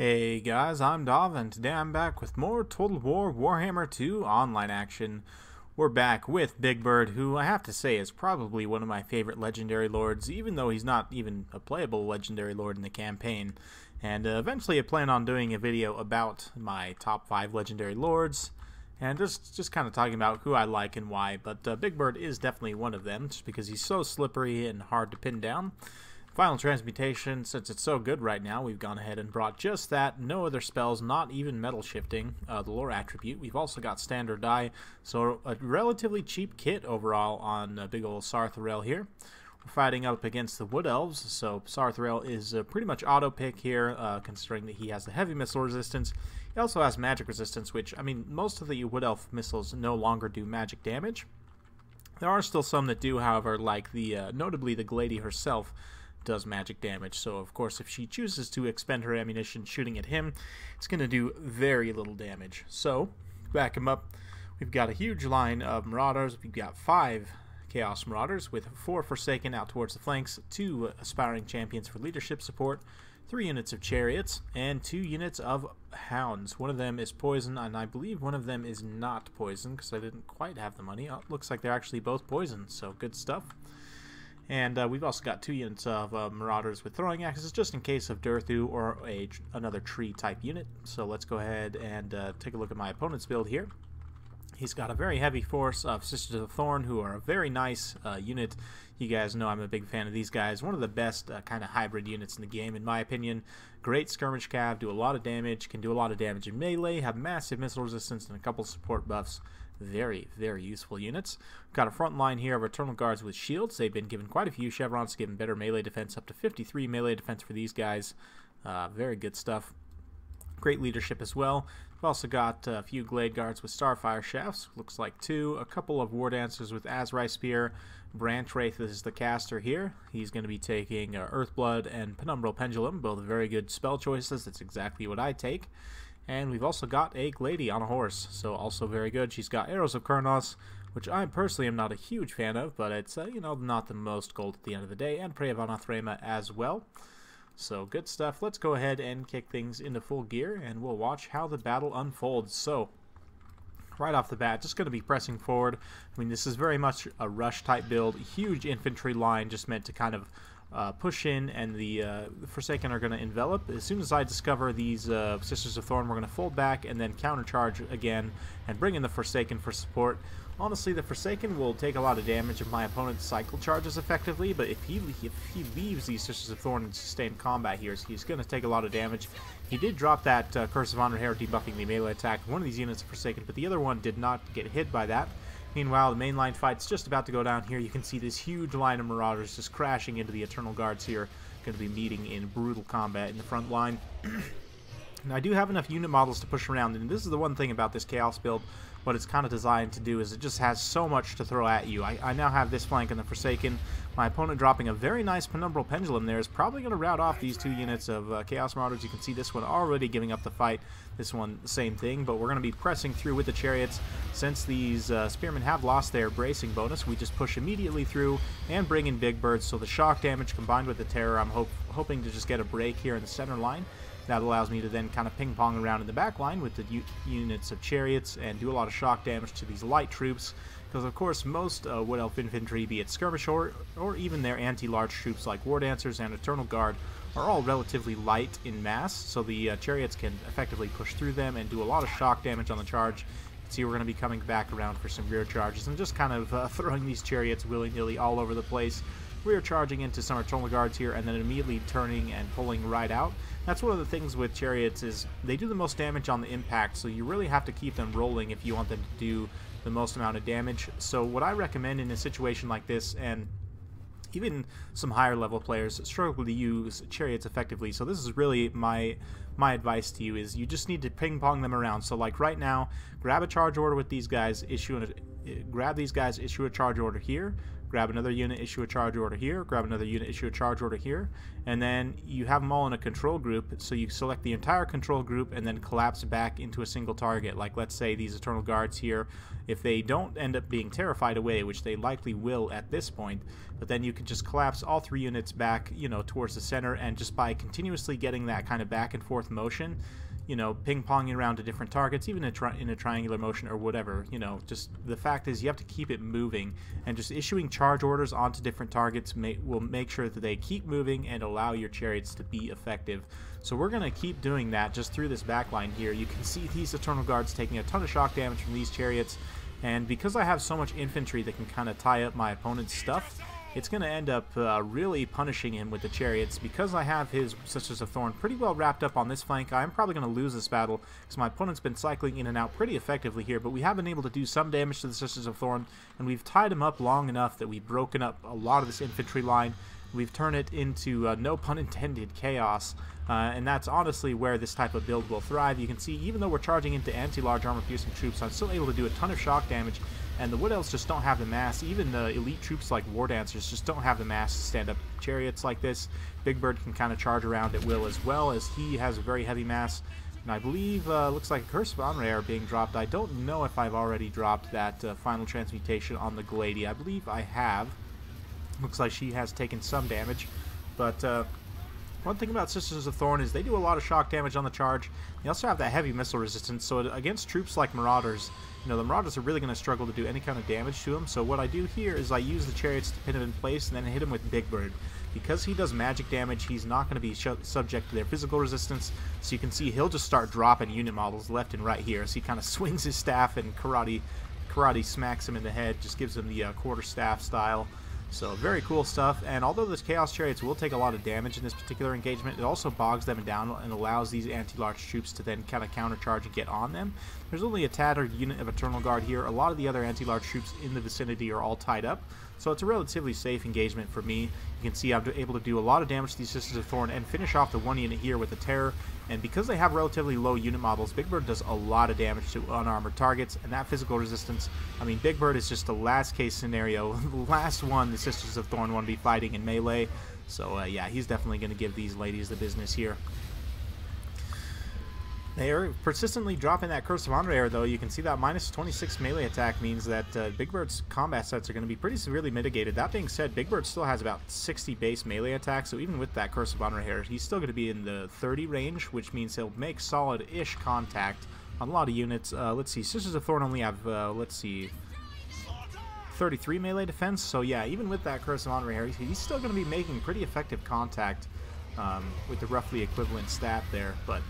Hey guys, I'm Dov, and today I'm back with more Total War Warhammer 2 online action. We're back with Big Bird, who I have to say is probably one of my favorite legendary lords, even though he's not even a playable legendary lord in the campaign. And eventually I plan on doing a video about my top 5 legendary lords, and just kind of talking about who I like and why, but Big Bird is definitely one of them, just because he's so slippery and hard to pin down. Final Transmutation, since it's so good right now, we've gone ahead and brought just that. No other spells, not even Metal Shifting, the lore attribute. We've also got Standard Die, so a relatively cheap kit overall on big ol' Sarthrel here. We're fighting up against the Wood Elves, so Sarthrel is pretty much auto-pick here, considering that he has the heavy missile resistance. He also has magic resistance, which, I mean, most of the Wood Elf missiles no longer do magic damage. There are still some that do, however, like notably the Glady herself does magic damage, so of course if she chooses to expend her ammunition shooting at him, it's going to do very little damage. So, back him up, we've got a huge line of Marauders. We've got 5 Chaos Marauders with 4 Forsaken out towards the flanks, 2 Aspiring Champions for leadership support, 3 units of Chariots, and 2 units of Hounds. One of them is Poison, and I believe one of them is not Poison, because I didn't quite have the money. Oh, it looks like they're actually both Poison, so good stuff. And we've also got 2 units of Marauders with throwing axes, just in case of Durthu or another tree-type unit. So let's go ahead and take a look at my opponent's build here. He's got a very heavy force of Sisters of Thorn, who are a very nice unit. You guys know I'm a big fan of these guys. One of the best kind of hybrid units in the game, in my opinion. Great skirmish cav, do a lot of damage, can do a lot of damage in melee, have massive missile resistance, and a couple support buffs. Very, very useful units. We've got a front line here of Eternal Guards with shields. They've been given quite a few chevrons to give them better melee defense, up to 53 melee defense for these guys. Very good stuff. Great leadership as well. We've also got a few Glade Guards with Starfire Shafts, looks like 2. A couple of War Dancers with Azrai Spear. Branch Wraith is the caster here. He's going to be taking Earthblood and Penumbral Pendulum, both very good spell choices. That's exactly what I take. And we've also got a Glady on a horse, so also very good. She's got Arrows of Kurnos, which I personally am not a huge fan of, but it's, you know, not the most gold at the end of the day, and Prey of Anathrema as well. So good stuff. Let's go ahead and kick things into full gear, and we'll watch how the battle unfolds. So, right off the bat, just going to be pressing forward. I mean, this is very much a rush-type build. Huge infantry line just meant to kind of push in, and the Forsaken are going to envelop. As soon as I discover these Sisters of Thorn, we're going to fold back and then countercharge again and bring in the Forsaken for support. Honestly, the Forsaken will take a lot of damage if my opponent cycle charges effectively, but if he leaves these Sisters of Thorn in sustained combat here, he's going to take a lot of damage. He did drop that Curse of Honor Hair debuffing the melee attack. One of these units is Forsaken, but the other one did not get hit by that. Meanwhile, the mainline fight's just about to go down here. You can see this huge line of Marauders just crashing into the Eternal Guards here. Going to be meeting in brutal combat in the front line. Now, I do have enough unit models to push around, and this is the one thing about this Chaos build. What it's kind of designed to do is it just has so much to throw at you. I now have this flank in the Forsaken. My opponent dropping a very nice Penumbral Pendulum there is probably going to rout off these 2 units of Chaos Marauders. You can see this one already giving up the fight. This one, the same thing, but we're going to be pressing through with the Chariots. Since these Spearmen have lost their bracing bonus, we just push immediately through and bring in Big Birds. So the shock damage combined with the terror, I'm hoping to just get a break here in the center line. That allows me to then kind of ping-pong around in the back line with the units of Chariots and do a lot of shock damage to these light troops. Because, of course, most Wood Elf infantry, be it skirmish or even their anti-large troops like War Dancers and Eternal Guard, are all relatively light in mass, so the Chariots can effectively push through them and do a lot of shock damage on the charge. You can see we're going to be coming back around for some rear charges and just kind of throwing these Chariots willy-nilly all over the place. Rear charging into some Eternal Guards here and then immediately turning and pulling right out. That's one of the things with Chariots is they do the most damage on the impact, so you really have to keep them rolling if you want them to do the most amount of damage. So what I recommend in a situation like this, and even some higher level players struggle to use Chariots effectively, so this is really my advice to you, is you just need to ping pong them around. So like right now, grab a charge order with these guys, grab these guys, issue a charge order here, grab another unit, issue a charge order here, grab another unit, issue a charge order here, and then you have them all in a control group, so you select the entire control group and then collapse back into a single target. Like, let's say these Eternal Guards here, if they don't end up being terrified away, which they likely will at this point, but then you can just collapse all 3 units back, you know, towards the center, and just by continuously getting that kind of back and forth motion, you know, ping-ponging around to different targets, even in a triangular motion or whatever, you know, just the fact is you have to keep it moving, and just issuing charge orders onto different targets will make sure that they keep moving and allow your chariots to be effective. So we're going to keep doing that just through this backline here. You can see these Eternal Guards taking a ton of shock damage from these chariots, and because I have so much infantry that can kind of tie up my opponent's stuff, it's going to end up really punishing him with the chariots. Because I have his Sisters of Thorn pretty well wrapped up on this flank, I'm probably going to lose this battle because my opponent's been cycling in and out pretty effectively here, but we have been able to do some damage to the Sisters of Thorn, and we've tied him up long enough that we've broken up a lot of this infantry line. We've turned it into, no pun intended, chaos, and that's honestly where this type of build will thrive. You can see, even though we're charging into anti-large armor-piercing troops, I'm still able to do a ton of shock damage, and the Wood Elves just don't have the mass. Even the elite troops like War Dancers just don't have the mass to stand up chariots like this. Big Bird can kind of charge around at will, as well as he has a very heavy mass. And I believe, looks like a Curse of Onrare being dropped. I don't know if I've already dropped that final transmutation on the Glady. I believe I have. Looks like she has taken some damage, but one thing about Sisters of Thorn is they do a lot of shock damage on the charge. They also have that heavy missile resistance, so against troops like Marauders, you know, the Marauders are really going to struggle to do any kind of damage to them. So what I do here is I use the chariots to pin him in place and then hit him with Big Bird. Because he does magic damage, he's not going to be subject to their physical resistance, so you can see he'll just start dropping unit models left and right here. So he kind of swings his staff and karate smacks him in the head, just gives him the quarterstaff style. So very cool stuff, and although the Chaos Chariots will take a lot of damage in this particular engagement, it also bogs them down and allows these anti-large troops to then kind of countercharge and get on them. There's only a tattered unit of Eternal Guard here. A lot of the other anti-large troops in the vicinity are all tied up, so it's a relatively safe engagement for me. You can see I'm able to do a lot of damage to these Sisters of Thorn and finish off the one unit here with the Terror. And because they have relatively low unit models, Big Bird does a lot of damage to unarmored targets, and that physical resistance, I mean, Big Bird is just the last case scenario, the last one the Sisters of Thorn want to be fighting in melee. So yeah, he's definitely going to give these ladies the business here. They are persistently dropping that Curse of Onrare, though. You can see that minus 26 melee attack means that Big Bird's combat sets are going to be pretty severely mitigated. That being said, Big Bird still has about 60 base melee attack, so even with that Curse of Onrare, he's still going to be in the 30 range, which means he'll make solid-ish contact on a lot of units. Let's see, Sisters of Thorn only have, let's see, 33 melee defense, so yeah, even with that Curse of Onrare, he's still going to be making pretty effective contact with the roughly equivalent stat there, but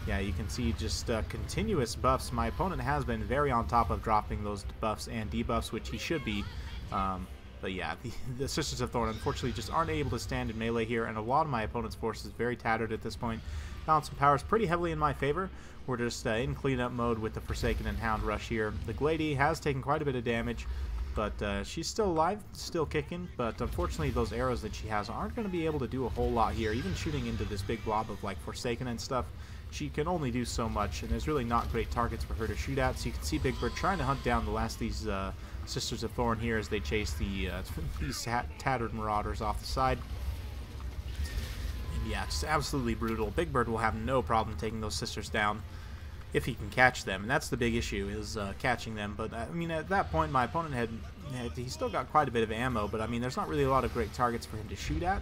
yeah, you can see just continuous buffs. My opponent has been very on top of dropping those buffs and debuffs, which he should be. But yeah, the Sisters of Thorn unfortunately just aren't able to stand in melee here, and a lot of my opponent's force is very tattered at this point. Balance of power is pretty heavily in my favor. We're just in cleanup mode with the Forsaken and Hound Rush here. The Glady has taken quite a bit of damage, but she's still alive, still kicking, but unfortunately those arrows that she has aren't going to be able to do a whole lot here. Even shooting into this big blob of like Forsaken and stuff, she can only do so much, and there's really not great targets for her to shoot at. So you can see Big Bird trying to hunt down the last of these Sisters of Thorn here as they chase these tattered Marauders off the side. And yeah, just absolutely brutal. Big Bird will have no problem taking those Sisters down if he can catch them, and that's the big issue, is catching them. But I mean, at that point my opponent he still got quite a bit of ammo, but I mean, there's not really a lot of great targets for him to shoot at.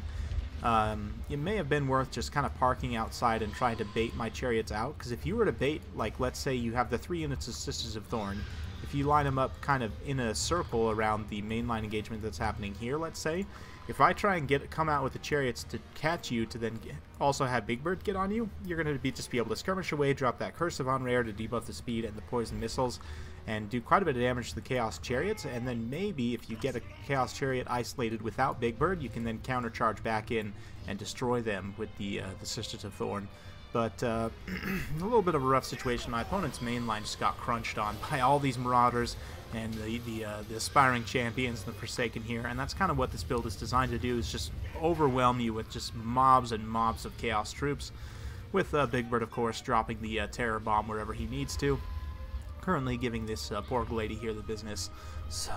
It may have been worth just kind of parking outside and trying to bait my chariots out, because if you were to bait, like, let's say you have the 3 units of Sisters of Thorn, if you line them up kind of in a circle around the mainline engagement that's happening here, let's say, if I try and come out with the chariots to catch you to then also have Big Bird get on you, you're going to just be able to skirmish away, drop that Curse of Onrare to debuff the speed and the poison missiles, and do quite a bit of damage to the Chaos Chariots, and then maybe if you get a Chaos Chariot isolated without Big Bird, you can then countercharge back in and destroy them with the Sisters of Thorn. But a little bit of a rough situation. My opponent's main line just got crunched on by all these Marauders and the aspiring champions, the Forsaken here, and that's kind of what this build is designed to do, is just overwhelm you with just mobs and mobs of Chaos troops, with Big Bird, of course, dropping the Terror Bomb wherever he needs to. Currently giving this poor lady here the business. So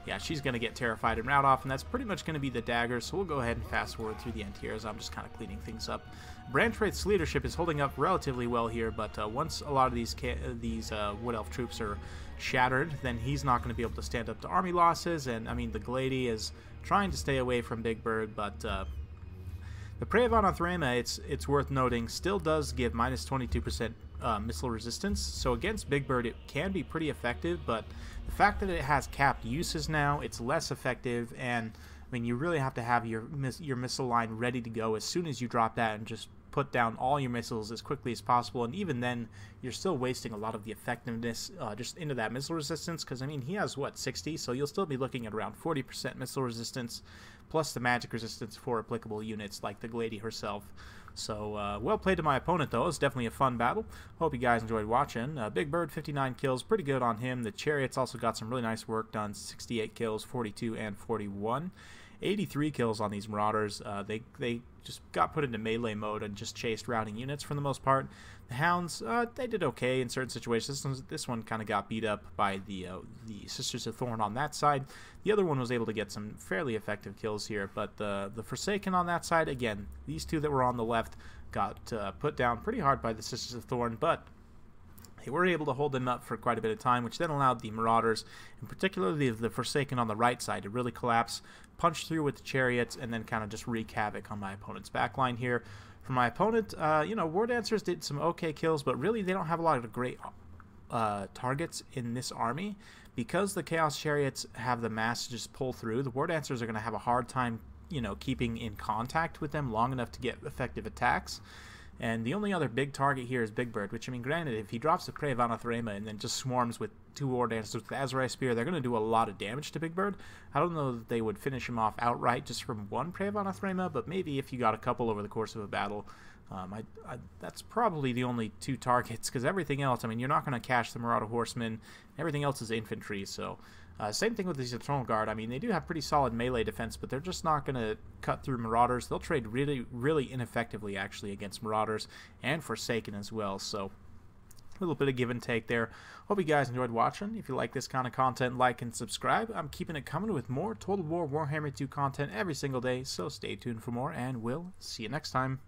yeah, she's going to get terrified and rout off, and that's pretty much going to be the dagger, so we'll go ahead and fast forward through the end here as I'm just kind of cleaning things up. Branch Wraith's leadership is holding up relatively well here, but once a lot of these Wood Elf troops are shattered, then he's not going to be able to stand up to army losses, and I mean, the Glady is trying to stay away from Big Bird, but the Prey of Anathrema, it's worth noting, still does give minus 22% missile resistance, so against Big Bird it can be pretty effective, but the fact that it has capped uses now, it's less effective, and I mean, you really have to have your missile line ready to go as soon as you drop that and just put down all your missiles as quickly as possible, and even then you're still wasting a lot of the effectiveness just into that missile resistance, because I mean, he has what, 60, so you'll still be looking at around 40% missile resistance plus the magic resistance for applicable units like the Glady herself. So well played to my opponent, though. It was definitely a fun battle. Hope you guys enjoyed watching. Big Bird, 59 kills, pretty good on him. The Chariots also got some really nice work done, 68 kills, 42 and 41. 83 kills on these Marauders. They just got put into melee mode and just chased routing units for the most part. The Hounds, they did okay in certain situations. This one kind of got beat up by the Sisters of Thorn on that side. The other one was able to get some fairly effective kills here, but the Forsaken on that side, again, these two that were on the left got put down pretty hard by the Sisters of Thorn, but they were able to hold them up for quite a bit of time, which then allowed the Marauders, and particularly the Forsaken on the right side, to really collapse, punch through with the Chariots, and then kind of just wreak havoc on my opponent's backline here. For my opponent, you know, War Dancers did some okay kills, but really they don't have a lot of great targets in this army. Because the Chaos Chariots have the mass to just pull through, the War Dancers are going to have a hard time, you know, keeping in contact with them long enough to get effective attacks. And the only other big target here is Big Bird, which, I mean, granted, if he drops the Prey of Anathrema and then just swarms with 2 War Dancers with the Azrai Spear, they're going to do a lot of damage to Big Bird. I don't know that they would finish him off outright just from 1 Prey of Anathrema, but maybe if you got a couple over the course of a battle, that's probably the only 2 targets, because everything else, I mean, you're not going to catch the Marauder Horsemen. Everything else is infantry, so same thing with the Eternal Guard. I mean, they do have pretty solid melee defense, but they're just not going to cut through Marauders. They'll trade really, really ineffectively, actually, against Marauders and Forsaken as well, so a little bit of give and take there. Hope you guys enjoyed watching. If you like this kind of content, like and subscribe. I'm keeping it coming with more Total War Warhammer 2 content every single day, so stay tuned for more, and we'll see you next time.